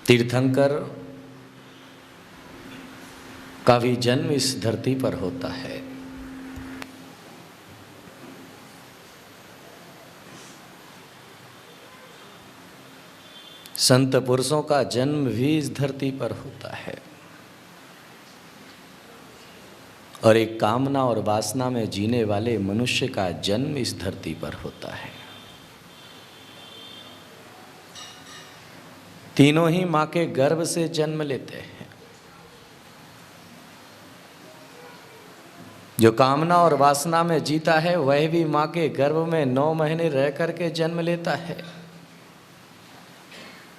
तीर्थंकर का भी जन्म इस धरती पर होता है। संत पुरुषों का जन्म भी इस धरती पर होता है और एक कामना और वासना में जीने वाले मनुष्य का जन्म इस धरती पर होता है। तीनों ही माँ के गर्भ से जन्म लेते हैं। जो कामना और वासना में जीता है वह भी माँ के गर्भ में 9 महीने रह करके जन्म लेता है।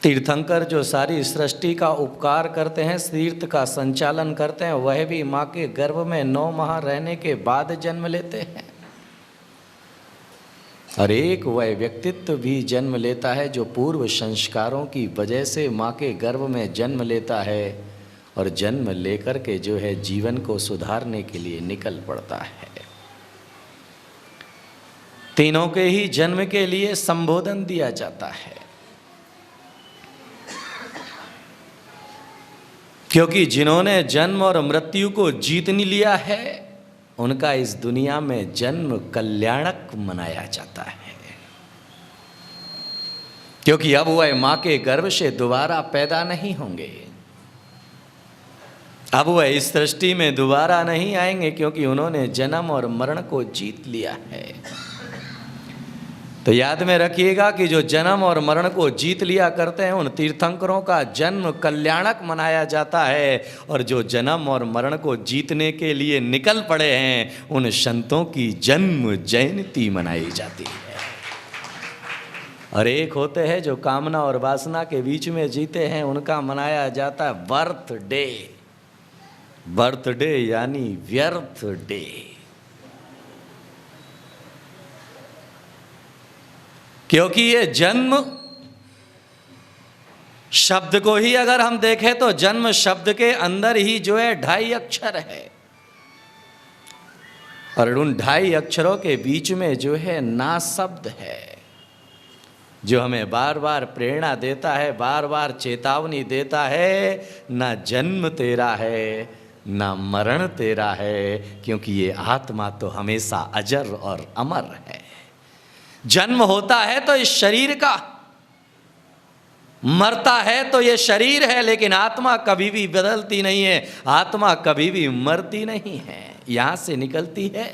तीर्थंकर जो सारी सृष्टि का उपकार करते हैं, तीर्थ का संचालन करते हैं, वह भी माँ के गर्भ में 9 माह रहने के बाद जन्म लेते हैं। और एक वह व्यक्तित्व भी जन्म लेता है जो पूर्व संस्कारों की वजह से माँ के गर्भ में जन्म लेता है और जन्म लेकर के जो है जीवन को सुधारने के लिए निकल पड़ता है। तीनों के ही जन्म के लिए संबोधन दिया जाता है, क्योंकि जिन्होंने जन्म और मृत्यु को जीत नहीं लिया है उनका इस दुनिया में जन्म कल्याणक मनाया जाता है। क्योंकि अब वह माँ के गर्भ से दोबारा पैदा नहीं होंगे, अब वह इस सृष्टि में दोबारा नहीं आएंगे, क्योंकि उन्होंने जन्म और मरण को जीत लिया है। तो याद में रखिएगा कि जो जन्म और मरण को जीत लिया करते हैं उन तीर्थंकरों का जन्म कल्याणक मनाया जाता है, और जो जन्म और मरण को जीतने के लिए निकल पड़े हैं उन संतों की जन्म जयंती मनाई जाती है। और एक होते हैं जो कामना और वासना के बीच में जीते हैं, उनका मनाया जाता है बर्थडे। बर्थडे यानी व्यर्थ डे। क्योंकि ये जन्म शब्द को ही अगर हम देखें तो जन्म शब्द के अंदर ही जो है 2.5 अक्षर है, और उन 2.5 अक्षरों के बीच में जो है ना शब्द है, जो हमें बार बार प्रेरणा देता है, बार बार चेतावनी देता है, ना जन्म तेरा है ना मरण तेरा है, क्योंकि ये आत्मा तो हमेशा अजर और अमर है। जन्म होता है तो इस शरीर का, मरता है तो ये शरीर है, लेकिन आत्मा कभी भी बदलती नहीं है, आत्मा कभी भी मरती नहीं है। यहां से निकलती है,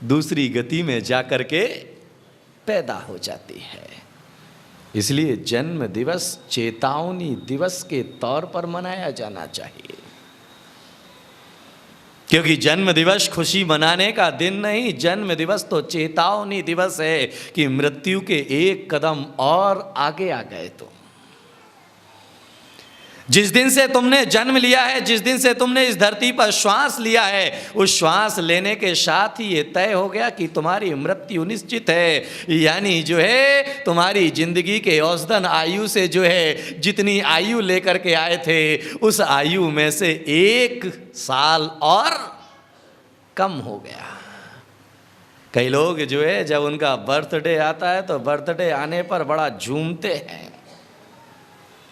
दूसरी गति में जाकर के पैदा हो जाती है। इसलिए जन्म दिवस चेतावनी दिवस के तौर पर मनाया जाना चाहिए, क्योंकि जन्म दिवस खुशी मनाने का दिन नहीं, जन्म दिवस तो चेतावनी दिवस है कि मृत्यु के एक कदम और आगे आ गए तुम। जिस दिन से तुमने जन्म लिया है, जिस दिन से तुमने इस धरती पर श्वास लिया है, उस श्वास लेने के साथ ही ये तय हो गया कि तुम्हारी मृत्यु निश्चित है। यानी जो है तुम्हारी जिंदगी के औसतन आयु से जो है जितनी आयु लेकर के आए थे उस आयु में से 1 साल और कम हो गया। कई लोग जो है जब उनका बर्थडे आता है तो बर्थडे आने पर बड़ा झूमते हैं,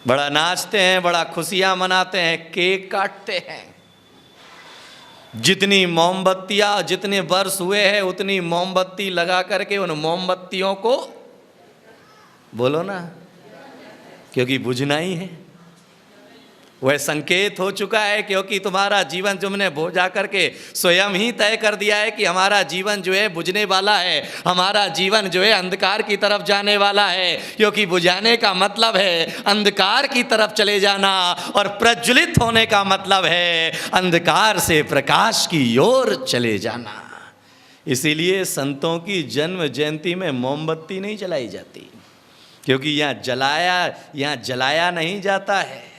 बड़ा नाचते हैं, बड़ा खुशियां मनाते हैं, केक काटते हैं। जितनी मोमबत्तियां, जितने वर्ष हुए हैं उतनी मोमबत्ती लगा करके उन मोमबत्तियों को बोलो ना, क्योंकि बुझना ही है। वह संकेत हो चुका है, क्योंकि तुम्हारा जीवन तुमने बुझा करके स्वयं ही तय कर दिया है कि हमारा जीवन जो है बुझने वाला है, हमारा जीवन जो है अंधकार की तरफ जाने वाला है। क्योंकि बुझाने का मतलब है अंधकार की तरफ चले जाना, और प्रज्वलित होने का मतलब है अंधकार से प्रकाश की ओर चले जाना। इसीलिए संतों की जन्म जयंती में मोमबत्ती नहीं जलाई जाती, क्योंकि यहाँ जलाया नहीं जाता है।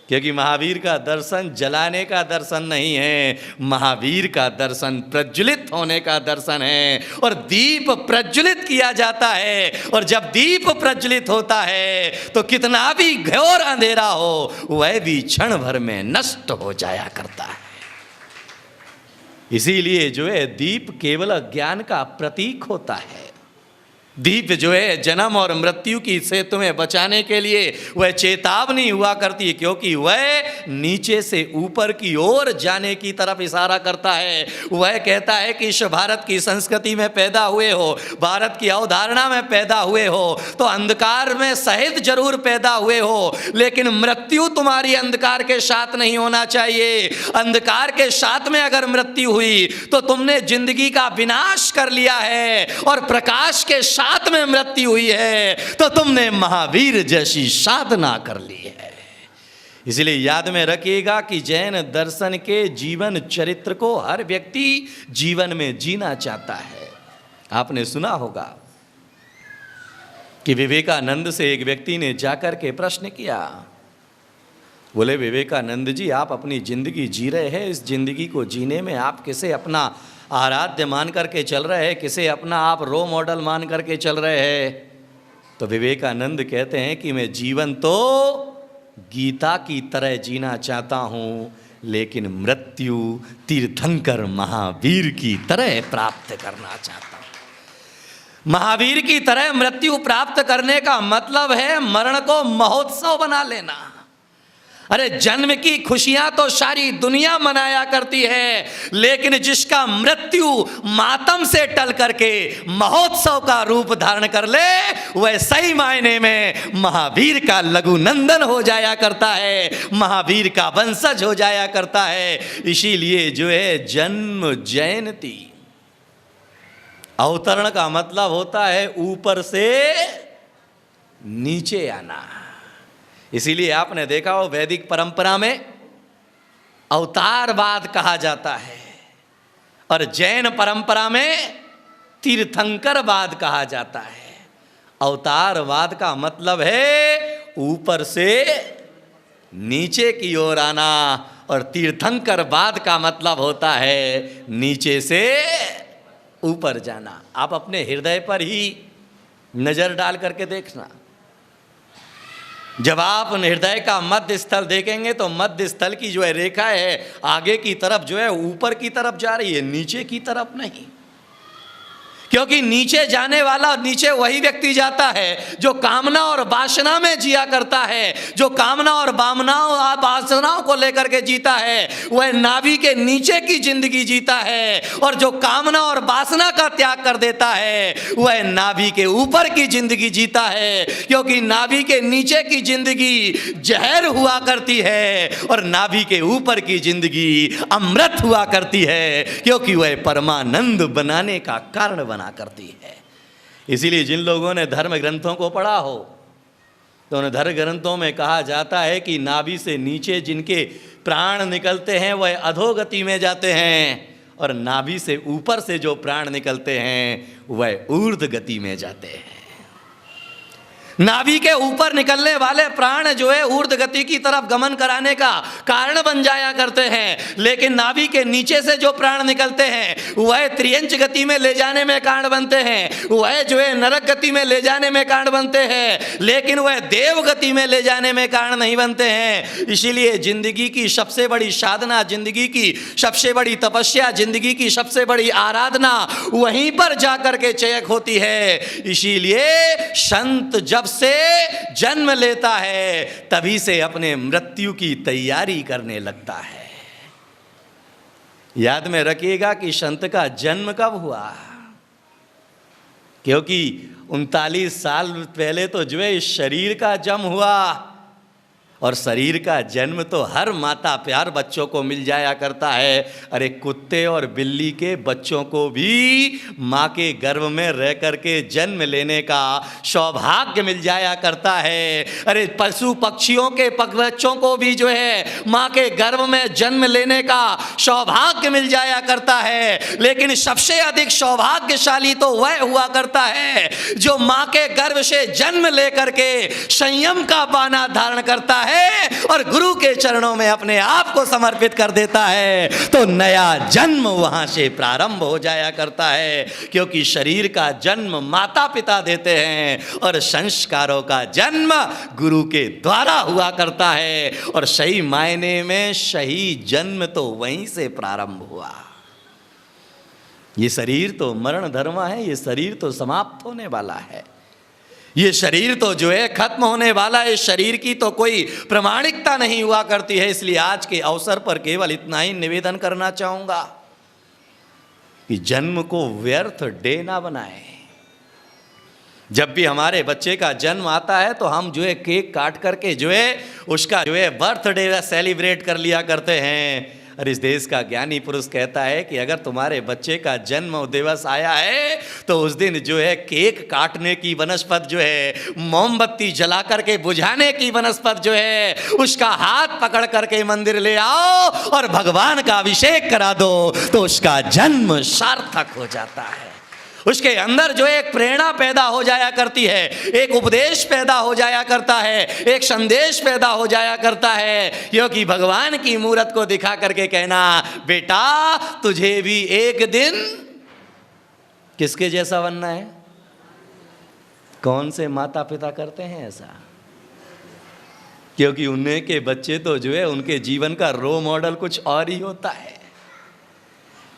क्योंकि महावीर का दर्शन जलाने का दर्शन नहीं है, महावीर का दर्शन प्रज्वलित होने का दर्शन है। और दीप प्रज्वलित किया जाता है, और जब दीप प्रज्वलित होता है तो कितना भी घोर अंधेरा हो वह भी क्षण भर में नष्ट हो जाया करता है। इसीलिए जो है दीप केवल ज्ञान का प्रतीक होता है, दीप जो है जन्म और मृत्यु की से तुम्हें बचाने के लिए वह चेतावनी हुआ करती है, क्योंकि वह नीचे से ऊपर की ओर जाने की तरफ इशारा करता है। वह कहता है कि इस भारत की संस्कृति में पैदा हुए हो, भारत की अवधारणा में पैदा हुए हो, तो अंधकार में सहित जरूर पैदा हुए हो, लेकिन मृत्यु तुम्हारी अंधकार के साथ नहीं होना चाहिए। अंधकार के साथ में अगर मृत्यु हुई तो तुमने जिंदगी का विनाश कर लिया है, और प्रकाश के साथ में मृत्यु हुई है तो तुमने महावीर जैसी साधना कर ली है। इसलिए याद में रखिएगा कि जैन दर्शन के जीवन चरित्र को हर व्यक्ति जीवन में जीना चाहता है। आपने सुना होगा कि विवेकानंद से एक व्यक्ति ने जाकर के प्रश्न किया, बोले विवेकानंद जी, आप अपनी जिंदगी जी रहे हैं, इस जिंदगी को जीने में आप किसे अपना आराध्य मान करके चल रहे हैं, किसे अपना आप रो मॉडल मान करके चल रहे हैं? तो विवेकानंद कहते हैं कि मैं जीवन तो गीता की तरह जीना चाहता हूँ, लेकिन मृत्यु तीर्थंकर महावीर की तरह प्राप्त करना चाहता हूँ। महावीर की तरह मृत्यु प्राप्त करने का मतलब है मरण को महोत्सव बना लेना। अरे जन्म की खुशियां तो सारी दुनिया मनाया करती है, लेकिन जिसका मृत्यु मातम से टल करके महोत्सव का रूप धारण कर ले, वह सही मायने में महावीर का लघु नंदन हो जाया करता है, महावीर का वंशज हो जाया करता है। इसीलिए जो है जन्म जयंती, अवतरण का मतलब होता है ऊपर से नीचे आना। इसीलिए आपने देखा हो वैदिक परंपरा में अवतारवाद कहा जाता है, और जैन परंपरा में तीर्थंकरवाद कहा जाता है। अवतारवाद का मतलब है ऊपर से नीचे की ओर आना, और तीर्थंकरवाद का मतलब होता है नीचे से ऊपर जाना। आप अपने हृदय पर ही नजर डाल करके देखना, जब आप हृदय का मध्य स्थल देखेंगे तो मध्य स्थल की जो है रेखा है आगे की तरफ जो है ऊपर की तरफ जा रही है, नीचे की तरफ नहीं। क्योंकि नीचे जाने वाला नीचे वही व्यक्ति जाता है जो कामना और वासना में जिया करता है, जो कामना और वासनाओं को लेकर के जीता है, वह नाभि के नीचे की जिंदगी जीता है, और जो कामना और वासना का त्याग कर देता है वह नाभि के ऊपर की जिंदगी जीता है। क्योंकि नाभि के नीचे की जिंदगी जहर हुआ करती है, और नाभि के ऊपर की जिंदगी अमृत हुआ करती है, क्योंकि वह परमानंद बनाने का कारण बना करती है। इसीलिए जिन लोगों ने धर्म ग्रंथों को पढ़ा हो तो उन धर्म ग्रंथों में कहा जाता है कि नाभि से नीचे जिनके प्राण निकलते हैं वह अधोगति में जाते हैं, और नाभि से ऊपर से जो प्राण निकलते हैं वह ऊर्ध्व गति में जाते हैं। नाभि के ऊपर निकलने वाले प्राण जो है ऊर्ध्व गति की तरफ गमन कराने का कारण बन जाया करते हैं, लेकिन नाभि के नीचे से जो प्राण निकलते हैं वह त्रियंच गति में ले जाने में कारण बनते हैं, वह जो है नरक गति में ले जाने में कारण बनते हैं, लेकिन वह देव गति में ले जाने में कारण नहीं बनते हैं। इसीलिए जिंदगी की सबसे बड़ी साधना, जिंदगी की सबसे बड़ी तपस्या, जिंदगी की सबसे बड़ी आराधना वहीं पर जाकर के चयक होती है। इसीलिए संत जब से जन्म लेता है तभी से अपने मृत्यु की तैयारी करने लगता है। याद में रखिएगा कि संत का जन्म कब हुआ, क्योंकि 39 साल पहले तो जो है शरीर का जन्म हुआ, और शरीर का जन्म तो हर माता प्यार बच्चों को मिल जाया करता है। अरे कुत्ते और बिल्ली के बच्चों को भी माँ के गर्भ में रह करके जन्म लेने का सौभाग्य मिल जाया करता है। अरे पशु पक्षियों के बच्चों को भी जो है माँ के गर्भ में जन्म लेने का सौभाग्य मिल जाया करता है, लेकिन सबसे अधिक सौभाग्यशाली तो वह हुआ करता है जो माँ के गर्भ से जन्म लेकर के संयम का बाना धारण करता है और गुरु के चरणों में अपने आप को समर्पित कर देता है, तो नया जन्म वहां से प्रारंभ हो जाया करता है। क्योंकि शरीर का जन्म माता पिता देते हैं और संस्कारों का जन्म गुरु के द्वारा हुआ करता है, और सही मायने में सही जन्म तो वहीं से प्रारंभ हुआ। ये शरीर तो मरण धर्म है, ये शरीर तो समाप्त होने वाला है, ये शरीर तो जो है खत्म होने वाला है, इस शरीर की तो कोई प्रामाणिकता नहीं हुआ करती है। इसलिए आज के अवसर पर केवल इतना ही निवेदन करना चाहूंगा कि जन्म को व्यर्थ डे ना बनाए। जब भी हमारे बच्चे का जन्म आता है तो हम जो है केक काट करके जो है उसका जो है बर्थडे सेलिब्रेट कर लिया करते हैं। और इस देश का ज्ञानी पुरुष कहता है कि अगर तुम्हारे बच्चे का जन्म दिवस आया है तो उस दिन जो है केक काटने की बनस्पत जो है, मोमबत्ती जला करके बुझाने की बनस्पत जो है, उसका हाथ पकड़ करके मंदिर ले आओ और भगवान का अभिषेक करा दो तो उसका जन्म सार्थक हो जाता है। उसके अंदर जो एक प्रेरणा पैदा हो जाया करती है, एक उपदेश पैदा हो जाया करता है, एक संदेश पैदा हो जाया करता है, क्योंकि भगवान की मूरत को दिखा करके कहना, बेटा तुझे भी एक दिन किसके जैसा बनना है। कौन से माता पिता करते हैं ऐसा? क्योंकि उन्हें के बच्चे तो जो है उनके जीवन का रोल मॉडल कुछ और ही होता है।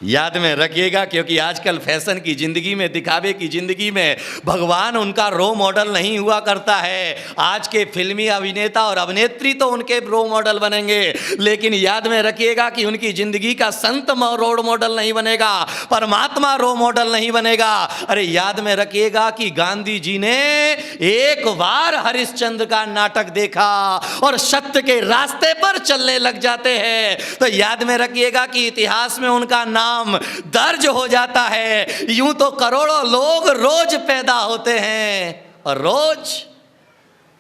याद में रखिएगा, क्योंकि आजकल फैशन की जिंदगी में, दिखावे की जिंदगी में भगवान उनका रोल मॉडल नहीं हुआ करता है। आज के फिल्मी अभिनेता और अभिनेत्री तो उनके रोल मॉडल बनेंगे, लेकिन याद में रखिएगा कि उनकी जिंदगी का संत रोल मॉडल नहीं बनेगा, परमात्मा रोल मॉडल नहीं बनेगा। अरे याद में रखिएगा कि गांधी जी ने एक बार हरिश्चंद्र का नाटक देखा और सत्य के रास्ते पर चलने लग जाते हैं, तो याद में रखिएगा कि इतिहास में उनका नाम दर्ज हो जाता है। यूं तो करोड़ों लोग रोज पैदा होते हैं और रोज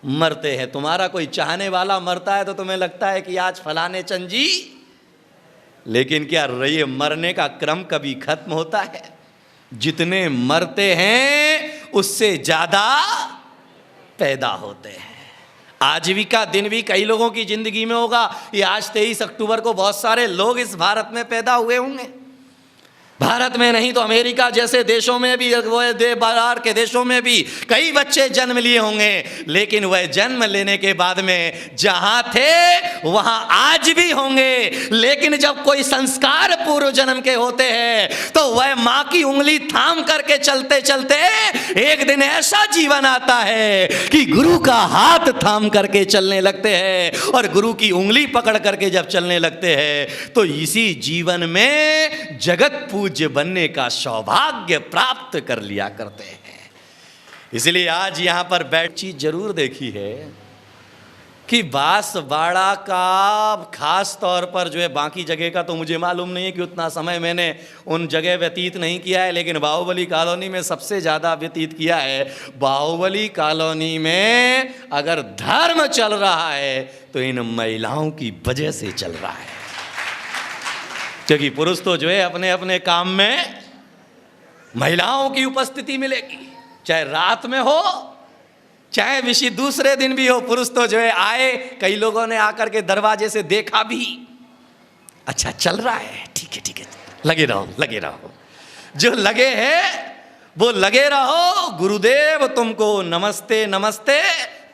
मरते हैं। तुम्हारा कोई चाहने वाला मरता है तो तुम्हें लगता है कि आज फलाने चंद जी, लेकिन क्या ये मरने का क्रम कभी खत्म होता है? जितने मरते हैं उससे ज्यादा पैदा होते हैं। आजीविका दिन भी कई लोगों की जिंदगी में होगा। ये आज 23 अक्टूबर को बहुत सारे लोग इस भारत में पैदा हुए होंगे। भारत में नहीं तो अमेरिका जैसे देशों में भी, बाहर के देशों में भी कई बच्चे जन्म लिए होंगे, लेकिन वह जन्म लेने के बाद में जहां थे वहां आज भी होंगे। लेकिन जब कोई संस्कार पूर्व जन्म के होते हैं तो वह मां की उंगली थाम करके चलते चलते एक दिन ऐसा जीवन आता है कि गुरु का हाथ थाम करके चलने लगते हैं और गुरु की उंगली पकड़ करके जब चलने लगते हैं तो इसी जीवन में जगत पूज्य बनने का सौभाग्य प्राप्त कर लिया करते हैं। इसलिए आज यहां पर बैठ चीज जरूर देखी है कि बांसवाड़ा का खास तौर पर जो है, बाकी जगह का तो मुझे मालूम नहीं है कि उतना समय मैंने उन जगह व्यतीत नहीं किया है, लेकिन बाहुबली कॉलोनी में सबसे ज़्यादा व्यतीत किया है। बाहुबली कॉलोनी में अगर धर्म चल रहा है तो इन महिलाओं की वजह से चल रहा है, क्योंकि पुरुष तो जो है अपने अपने काम में, महिलाओं की उपस्थिति मिलेगी, चाहे रात में हो चाहे विषय दूसरे दिन भी हो। पुरुष तो जो है आए, कई लोगों ने आकर के दरवाजे से देखा भी, अच्छा चल रहा है, ठीक है ठीक है, लगे रहो लगे रहो, जो लगे हैं वो लगे रहो। गुरुदेव तुमको नमस्ते नमस्ते,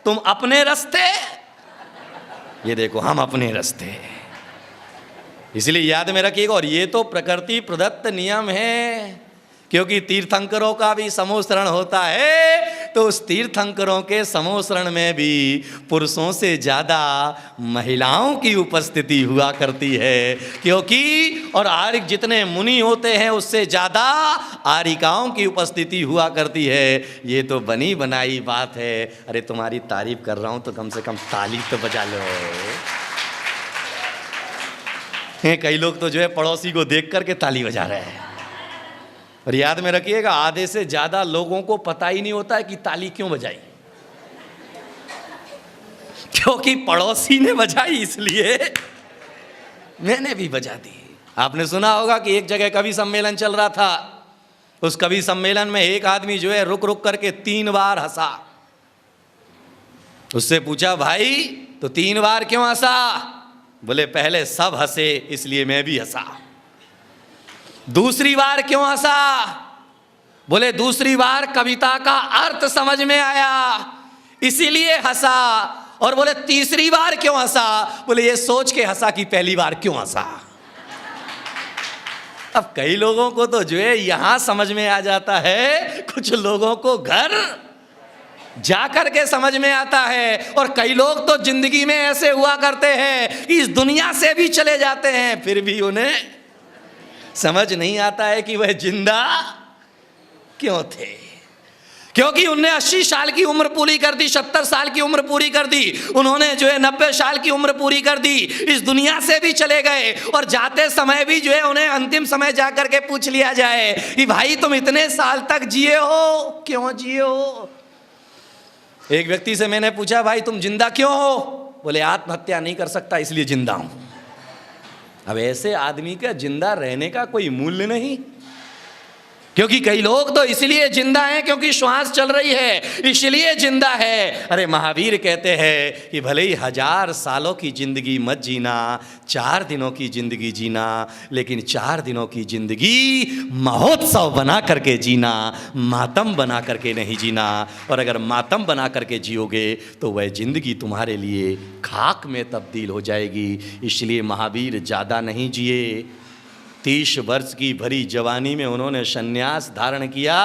तुम अपने रास्ते, ये देखो हम अपने रास्ते। इसलिए याद में रखिएगा, और ये तो प्रकृति प्रदत्त नियम है, क्योंकि तीर्थंकरों का भी समोसरण होता है, तो उस तीर्थंकरों के समोसरण में भी पुरुषों से ज़्यादा महिलाओं की उपस्थिति हुआ करती है, क्योंकि और आर्य जितने मुनि होते हैं उससे ज़्यादा आर्यिकाओं की उपस्थिति हुआ करती है। ये तो बनी बनाई बात है। अरे तुम्हारी तारीफ कर रहा हूँ तो कम से कम ताली तो बजा लो। कई लोग तो जो है पड़ोसी को देख करके ताली बजा रहे हैं। और याद में रखिएगा, आधे से ज्यादा लोगों को पता ही नहीं होता है कि ताली क्यों बजाई, क्योंकि पड़ोसी ने बजाई इसलिए मैंने भी बजा दी। आपने सुना होगा कि एक जगह कवि सम्मेलन चल रहा था, उस कवि सम्मेलन में एक आदमी जो है रुक रुक करके 3 बार हंसा। उससे पूछा, भाई तो 3 बार क्यों हंसा? बोले पहले सब हंसे इसलिए मैं भी हंसा। दूसरी बार क्यों हंसा? बोले दूसरी बार कविता का अर्थ समझ में आया इसीलिए हंसा। और बोले तीसरी बार क्यों हंसा? बोले ये सोच के हंसा कि पहली बार क्यों हंसा। अब कई लोगों को तो जो है यहां समझ में आ जाता है, कुछ लोगों को घर जाकर के समझ में आता है, और कई लोग तो जिंदगी में ऐसे हुआ करते हैं कि इस दुनिया से भी चले जाते हैं, फिर भी उन्हें समझ नहीं आता है कि वह जिंदा क्यों थे। क्योंकि उन्हें 80 साल की उम्र पूरी कर दी, 70 साल की उम्र पूरी कर दी, उन्होंने जो है 90 साल की उम्र पूरी कर दी, इस दुनिया से भी चले गए, और जाते समय भी जो है उन्हें अंतिम समय जाकर के पूछ लिया जाए कि भाई तुम इतने साल तक जिए हो, क्यों जिए हो। एक व्यक्ति से मैंने पूछा, भाई तुम जिंदा क्यों हो? बोले आत्महत्या नहीं कर सकता इसलिए जिंदा हूं। अब ऐसे आदमी का जिंदा रहने का कोई मूल्य नहीं, क्योंकि कई लोग तो इसलिए जिंदा हैं क्योंकि श्वास चल रही है, इसलिए जिंदा है। अरे महावीर कहते हैं कि भले ही 1000 सालों की जिंदगी मत जीना, 4 दिनों की जिंदगी जीना, लेकिन 4 दिनों की जिंदगी महोत्सव बना करके जीना, मातम बना करके नहीं जीना। और अगर मातम बना करके जियोगे तो वह जिंदगी तुम्हारे लिए खाक में तब्दील हो जाएगी। इसलिए महावीर ज़्यादा नहीं जिए, 30 वर्ष की भरी जवानी में उन्होंने संन्यास धारण किया,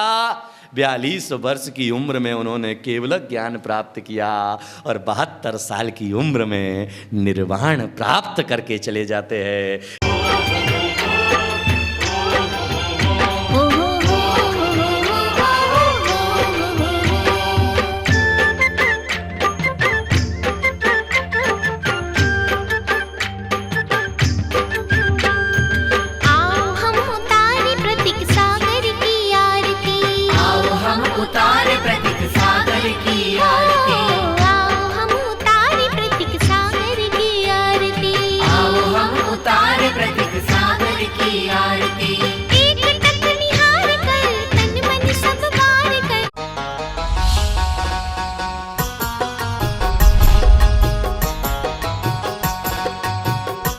42 वर्ष की उम्र में उन्होंने केवल ज्ञान प्राप्त किया, और 72 साल की उम्र में निर्वाण प्राप्त करके चले जाते हैं।